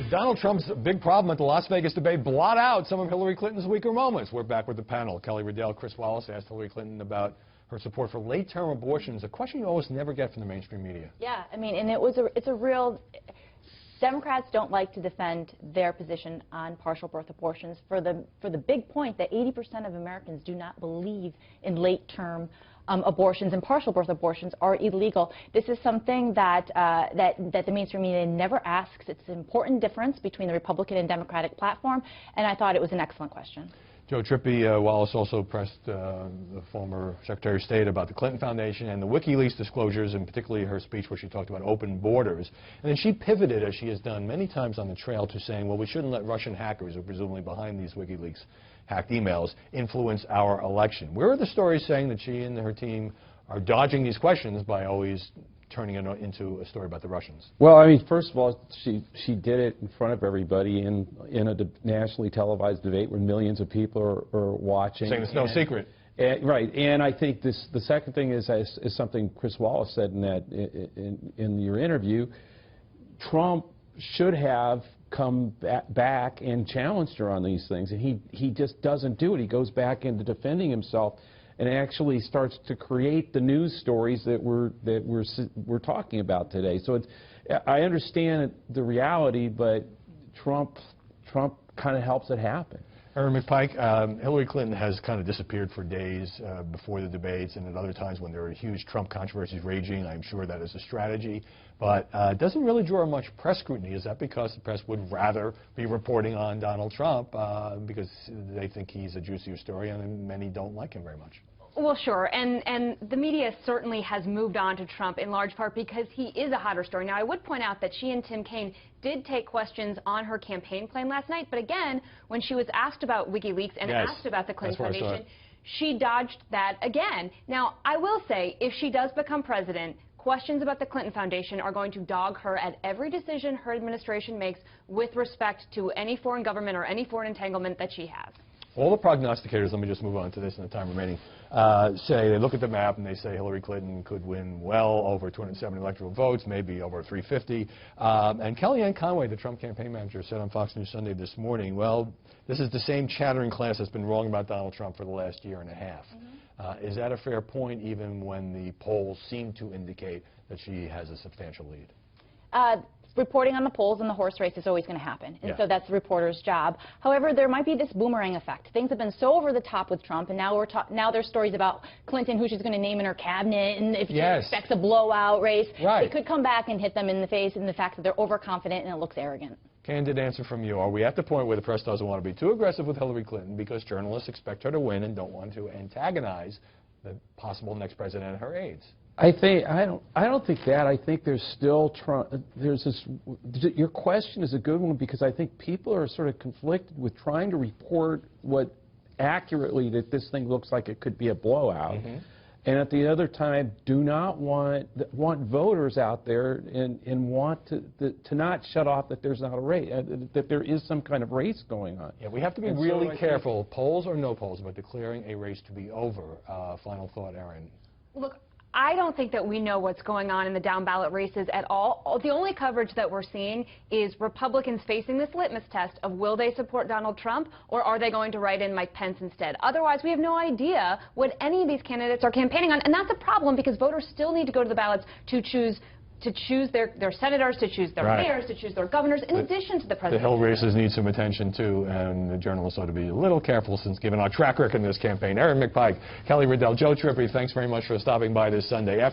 Donald Trump's big problem at the Las Vegas debate blot out some of Hillary Clinton's weaker moments. We're back with the panel. Kelly Riddell, Chris Wallace asked Hillary Clinton about her support for late-term abortions, a question you almost never get from the mainstream media. Yeah, I mean, and it's a real... Democrats don't like to defend their position on partial birth abortions for the big point that 80% of Americans do not believe in late-term abortions, and partial birth abortions are illegal. This is something that the mainstream media never asks. It's an important difference between the Republican and Democratic platform, and I thought it was an excellent question. Joe Trippi, Wallace also pressed the former Secretary of State about the Clinton Foundation and the WikiLeaks disclosures, and particularly her speech where she talked about open borders. And then she pivoted, as she has done many times on the trail, to saying, well, we shouldn't let Russian hackers, who are presumably behind these WikiLeaks hacked emails, influence our election. Where are the stories saying that she and her team are dodging these questions by always turning it into a story about the Russians? Well, I mean, first of all, she did it in front of everybody in a nationally televised debate where millions of people are watching. Saying it's no secret. Right, and I think the second thing is something Chris Wallace said in your interview. Trump should have come back and challenged her on these things, and he just doesn't do it. He goes back into defending himself and actually starts to create the news stories that we're talking about today. So I understand the reality, but Trump kind of helps it happen. Aaron McPike, Hillary Clinton has kind of disappeared for days before the debates, and at other times when there are huge Trump controversies raging. I'm sure that is a strategy, but it doesn't really draw much press scrutiny. Is that because the press would rather be reporting on Donald Trump because they think he's a juicier story, and many don't like him very much? Well, sure, and the media certainly has moved on to Trump in large part because he is a hotter story. Now, I would point out that she and Tim Kaine did take questions on her campaign plan last night, but again, when she was asked about WikiLeaks and asked about the Clinton Foundation, she dodged that again. Now, I will say, if she does become president, questions about the Clinton Foundation are going to dog her at every decision her administration makes with respect to any foreign government or any foreign entanglement that she has. All the prognosticators, let me just move on to this in the time remaining, say they look at the map and they say Hillary Clinton could win well over 270 electoral votes, maybe over 350. And Kellyanne Conway, the Trump campaign manager, said on Fox News Sunday this morning, well, this is the same chattering class that's been wrong about Donald Trump for the last year and a half. Is that a fair point, even when the polls seem to indicate that she has a substantial lead? Reporting on the polls and the horse race is always going to happen, and so that's the reporter's job. However, there might be this boomerang effect. Things have been so over the top with Trump, and now there's stories about Clinton, who she's going to name in her cabinet, and if she expects a blowout race, it could come back and hit them in the face in the fact that they're overconfident and it looks arrogant. Candid answer from you. Are we at the point where the press doesn't want to be too aggressive with Hillary Clinton because journalists expect her to win and don't want to antagonize the possible next president and her aides? I don't think that. I think there's still your question is a good one, because I think people are sort of conflicted with trying to report what accurately that this thing looks like it could be a blowout, and at the other time do not want voters out there and want to not shut off that there's not a race, that there is some kind of race going on. Yeah, we have to be really careful, polls or no polls, about declaring a race to be over. Final thought, Aaron. Look, I don't think that we know what's going on in the down-ballot races at all. The only coverage that we're seeing is Republicans facing this litmus test of will they support Donald Trump or are they going to write in Mike Pence instead. Otherwise, we have no idea what any of these candidates are campaigning on, and that's a problem because voters still need to go to the ballots to choose their senators, to choose their mayors, to choose their governors, in addition to the president. The Hill races need some attention, too, and the journalists ought to be a little careful since given our track record in this campaign. Aaron McPike, Kelly Riddell, Joe Trippi, thanks very much for stopping by this Sunday.